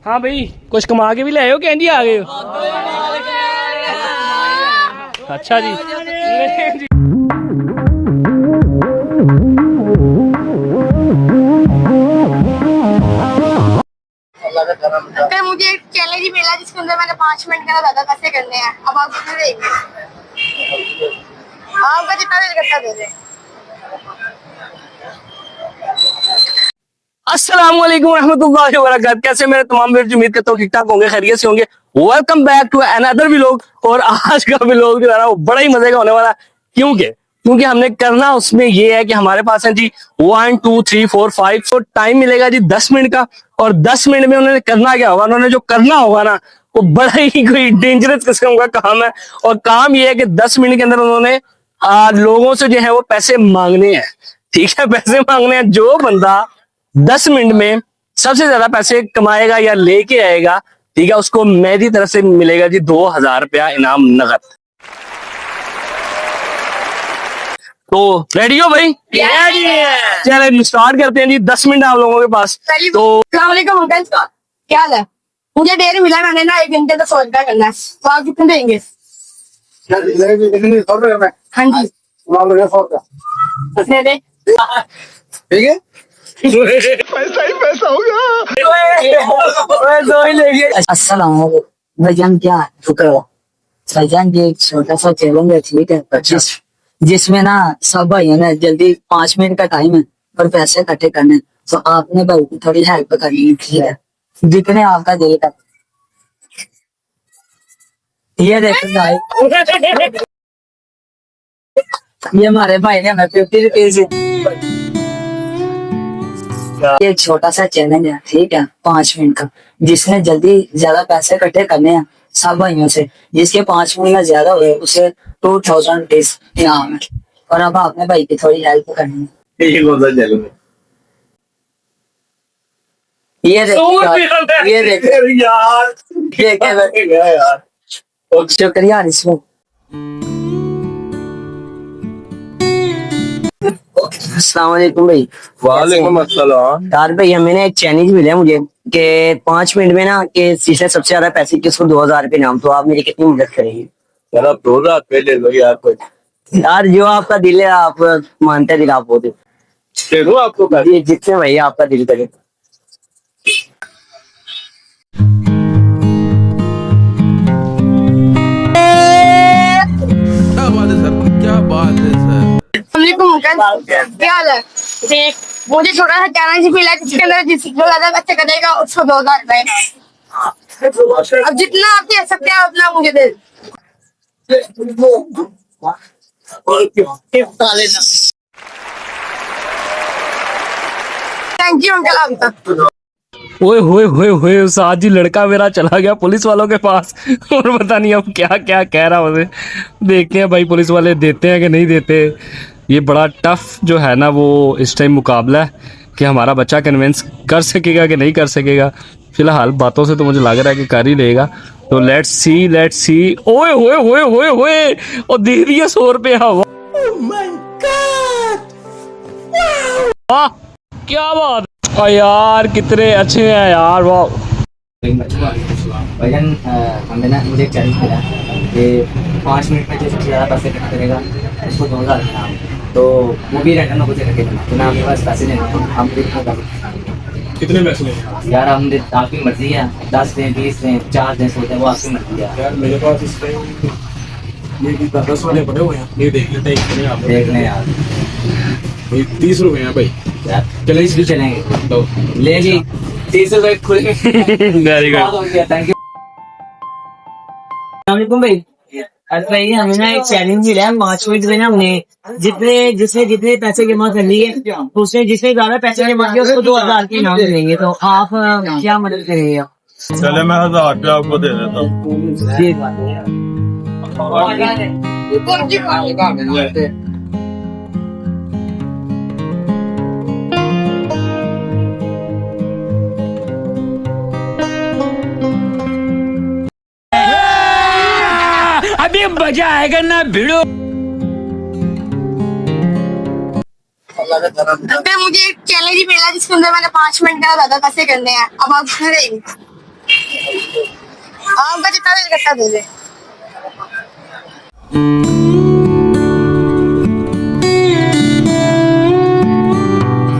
हाँ भाई, कुछ कमा के भी ले आए हो, कैंडी आ गए हो? अच्छा जी। फिर मुझे एक चैलेंज ही मिला जिसके अंदर मैंने 5 मिनट के अंदर ज्यादा पैसे करने हैं। अब आप कितने देंगे? आपका जितना दिल करता दे दे। अस्सलाम वालेकुम रहमतुल्लाहि व बरकातहू। कैसे मेरे तमाम व्यूअर्स, उम्मीद करता हूँ ठीक ठाक होंगे, खैरियत से होंगे। Welcome back to another vlog. और आज का व्लॉग जो है ना वो बड़ा ही मजे का होने वाला है। क्योंकि हमने करना उसमें ये है कि हमारे पास है जी 1 2 3 4 5 तो टाइम मिलेगा जी 10 मिनट का। और 10 मिनट में उन्होंने करना क्या होगा, उन्होंने जो करना होगा ना वो बड़ा ही कोई डेंजरस किस्म का काम है। और काम ये है कि 10 मिनट के अंदर उन्होंने लोगों से जो है वो पैसे मांगने हैं। ठीक है, पैसे मांगने हैं। जो बंदा 10 मिनट में सबसे ज्यादा पैसे कमाएगा या लेके आएगा, ठीक है, उसको मेरी तरफ से मिलेगा जी 2000 रुपया इनाम नगद। तो रेडी हो भाई? चलिए स्टार्ट करते हैं जी। 10 मिनट आप लोगों के पास। तो अस्सलाम वालेकुम अंकल, क्या हाल है? मुझे डेढ़ मिला, मैंने ना 1 घंटे तक 100 रुपया करना है। तो आप कितने देंगे? हाँ जी, कितने दे? ठीक है, पैसा ही पैसा होगा। अस्सलाम वालेकुम भाईजान, क्या शुक्र है भाईजान। ये एक छोटा सा चैलेंज है, ठीक है, जिसमें ना सब भाइयों ने जल्दी 5 मिनट का टाइम है और पैसे इकट्ठे करने हैं। तो आपने भाई की थोड़ी हेल्प करनी है, ठीक है, जितने आपका दिल का। ये देखो भाई, ये हमारे भाई ने हमें 50 रुपीज से ये छोटा सा चैलेंज है, ठीक है, 5 मिनट का, जिसने जल्दी ज्यादा पैसे इकट्ठे करने हैं सब भाइयों से। जिसके 5 मिनट में ज्यादा हुए उसे 2000 रुपीज इनाम है। और अब आपने भाई की थोड़ी हेल्प करनी है। ये कौन सा चैलेंज है? ये देखो, ये देखो यार, यार, शुक्रिया इसमें। अस्सलाम वालेकुम भाई। वालेकुम अस्सलाम। यार भैया, मैंने एक चैलेंज मिला है मुझे कि 5 मिनट में ना कि जिसने सबसे ज्यादा पैसे किसको 2000 रुपये इनाम। तो आप मेरी कितनी मदद करेंगे? यार आप 2000 रुपये ले लो यार, कुछ यार जो आपका दिल है, आप मानते दिल, आप बोलते दे दो आपको पैसे। ये जितने भैया आपका दिल करे। क्या बात है सर, क्या बात है सर। वालेकुम अंकल, क्या हाल है? देख, मुझे छोटा सा चैलेंज मिला जिसके अंदर जो ज्यादा पैसे करेगा उसको 2000 रुपए। अब जितना आप दे सकते हैं उतना मुझे दे। Thank you uncle. अभी तक ओए होए होए होए, उस आज ही लड़का मेरा चला गया पुलिस वालों के पास। और पता नहीं अब क्या क्या कह रहा मुझे। देखते हैं भाई पुलिस वाले देते हैं कि नहीं देते। ये बड़ा टफ जो है ना वो इस टाइम मुकाबला है कि हमारा बच्चा कन्विंस कर सकेगा कि नहीं कर सकेगा। फिलहाल बातों से तो मुझे लग रहा है कि कर ही लेगा। तो लेट्स सी। ओए होए होए होए होए, और दे दिया 100 रुपया। वाह, क्या बात है यार, कितने अच्छे हैं यार, वाह। भाईजान, हमें ना मुझे एक चैलेंज मिला कि 5 मिनट में जो सबसे ज्यादा पैसे इकट्ठा करेगा उसको 2000 इनाम। तो वो भी रैंडम लोगों से रखे तो ना आपके पास पैसे नहीं हैं, हम कितने पैसे लेंगे? यार हम आपकी मर्जी है, 10 दें, 20 दें, 4 दें, 100 दें, वो आपकी मर्जी है। यार मेरे पास इस टाइम ये 10 वाले पड़े हुए हैं, ये देख लेते हैं कितने आप देख लें यार, भाई 30 रुपए हैं भाई। चलो इस भी चलेंगे तो ले जी। 30 रुपए खुले। Very good. Thank you. वालेकुम भाई। अरे भाई, हमें ना एक चैलेंज मिला है 5 मिनट में ना, हमने जिसने जितने पैसे जमा कर लिए तो उसने जिसने ज्यादा पैसे जमा किए उसको 2000 के इनाम मिलेंगे। तो आप क्या मदद करेंगे? चले मैं 1000 रुपया आपको दे देता हूँ। ये बात है यार। अभी मजा आएगा ना भिड़ो। अंकल मुझे एक चैलेंज मिला जिसके अंदर मैंने 5 मिनट के अंदर ज्यादा पैसे करने हैं। अब आप कितने देंगे? आम का जितना दिल करता दे दे।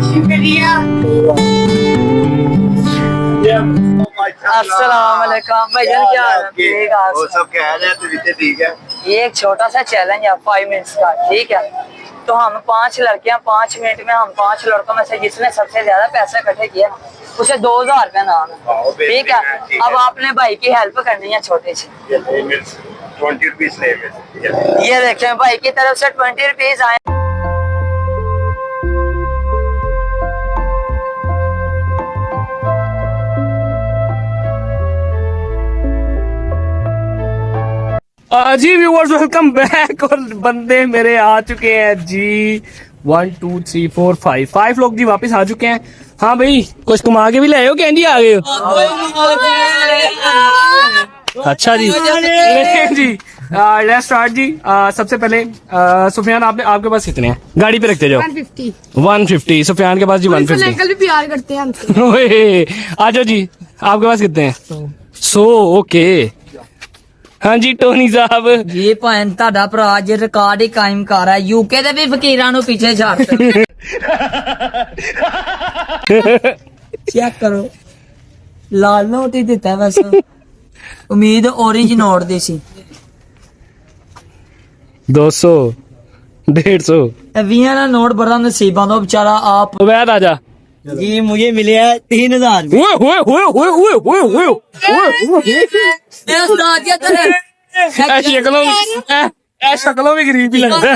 शुक्रिया। अस्सलाम वालेकुम भाईजान, क्या हाल है? ठीक है। वो सब कह रहे हैं तो भी ठीक है। ये एक छोटा सा चैलेंज है 5 मिनट्स का, ठीक है? तो हम 5 लड़के हैं, 5 मिनट में हम 5 लड़कों में से जिसने सबसे ज्यादा पैसे इकट्ठे किए ना, उसे 2000 रुपया नाम है, ठीक है? अब आपने भाई की हेल्प करनी है छोटी सी। 20 रुपीज ले ये देखें भाई की तरफ से 20 रुपीज आए। जी व्यूअर्स, वेलकम बैक। और बंदे मेरे आ चुके हैं जी, 1 2 3 4 5 लोग जी वापस आ चुके हैं। हाँ भाई, कुछ कमा के भी ले आए हो क्या? जी आ गए हो? अच्छा जी, जी लेट्स स्टार्ट जी। सबसे पहले सुफियान, आपके पास कितने हैं? गाड़ी पे रखते जाओ। 150। 150 सुफियान के पास जी। 150 अंकल भी प्यार करते हैं हमसे। ओए, आ जाओ जी, आपके पास कितने हैं? 100। ओके, हाँ जी टोनी साहब। ये भैन ਤੁਹਾਡਾ ਭਰਾ ਅੱਜ ਰਿਕਾਰਡ ਹੀ ਕਾਇਮ ਕਰ ਰਿਹਾ, यूके ਦੇ ਵੀ ਫਕੀਰਾਂ ਨੂੰ ਪਿੱਛੇ ਛੱਡਦਾ। ਚੈੱਕ ਕਰੋ, ਲਾਲ ਨੋਟ ਹੀ ਦਿੱਤਾ ਬਸ, ਉਮੀਦ orange ਨੋਟ ਦੀ ਸੀ। 200 150। 20 ਦਾ ਨੋਟ ਬੜਾ ਨਸੀਬਾਂ ਦਾ ਵਿਚਾਰਾ ਆਪ। उबैद आ जा। जी मुझे मिले है 3000। ओए ओए ओए ओए ओए ओए ओए शक्लों में गरीब ही लगता है।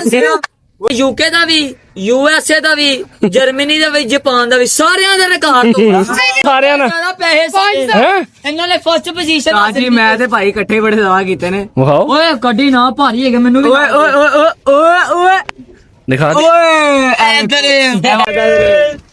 यूके ਦਾ ਵੀ, यूएसए ਦਾ ਵੀ, ਜਰਮਨੀ ਦਾ ਵੀ, ਜਾਪਾਨ ਦਾ ਵੀ, ਸਾਰਿਆਂ ਦਾ ਰਿਕਾਰਡ ਤੋੜਿਆ। ਸਾਰਿਆਂ ਨੇ ਪੈਸੇ ਸਾਰੇ ਹੈ। ਇਹਨਾਂ ਨੇ ਫਸਟ ਪੋਜੀਸ਼ਨ ਜੀ ਮੈਂ ਤੇ ਭਾਈ ਇਕੱਠੇ ਬੜੇ ਦਵਾ ਕੀਤੇ ਨੇ। ਵਾਓ, ਓਏ ਕੱਢੀ ਨਾ, ਭਾਰੀ ਹੈਗਾ ਮੈਨੂੰ ਵੀ। ਓਏ ਓਏ ਓਏ ਓਏ ਓਏ दिखा दे।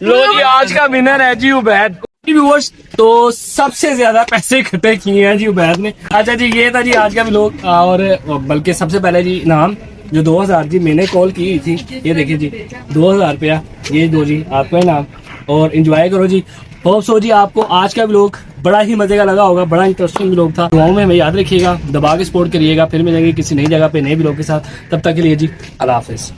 लो जी, आज का विनर है जी उबैद। व्यूअर्स, तो सबसे ज्यादा पैसे इकट्ठे किए हैं जी उबैद ने। अच्छा जी, ये था जी आज का व्लॉग। और बल्कि सबसे पहले जी इनाम जो 2000 जी मैंने कॉल की थी, ये देखिए जी 2000 रुपया, ये दो जी आपका इनाम। और एंजॉय करो जी। होप सो जी आपको आज का व्लॉग बड़ा ही मजे का लगा होगा, बड़ा इंटरेस्टिंग व्लॉग था। दुआओं में हमें याद रखिएगा, दबा के सपोर्ट करिएगा। फिर मिलेंगे किसी नई जगह पे नए व्लॉग के साथ। तब तक के लिए जी अल्लाह हाफिज।